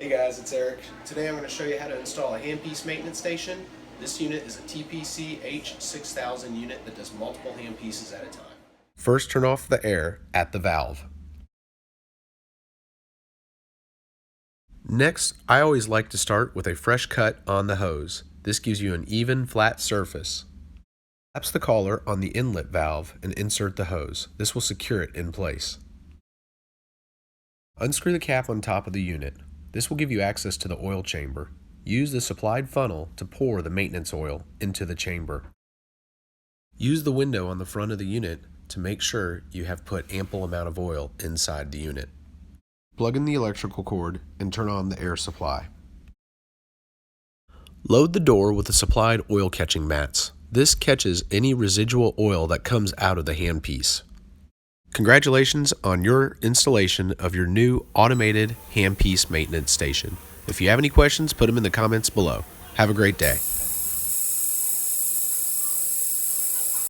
Hey guys, it's Eric. Today I'm going to show you how to install a handpiece maintenance station. This unit is a TPC H6000 unit that does multiple handpieces at a time. First, turn off the air at the valve. Next, I always like to start with a fresh cut on the hose. This gives you an even, flat surface. Collapse the collar on the inlet valve and insert the hose. This will secure it in place. Unscrew the cap on top of the unit. This will give you access to the oil chamber. Use the supplied funnel to pour the maintenance oil into the chamber. Use the window on the front of the unit to make sure you have put ample amount of oil inside the unit. Plug in the electrical cord and turn on the air supply. Load the door with the supplied oil catching mats. This catches any residual oil that comes out of the handpiece. Congratulations on your installation of your new automated handpiece maintenance station. If you have any questions, put them in the comments below. Have a great day.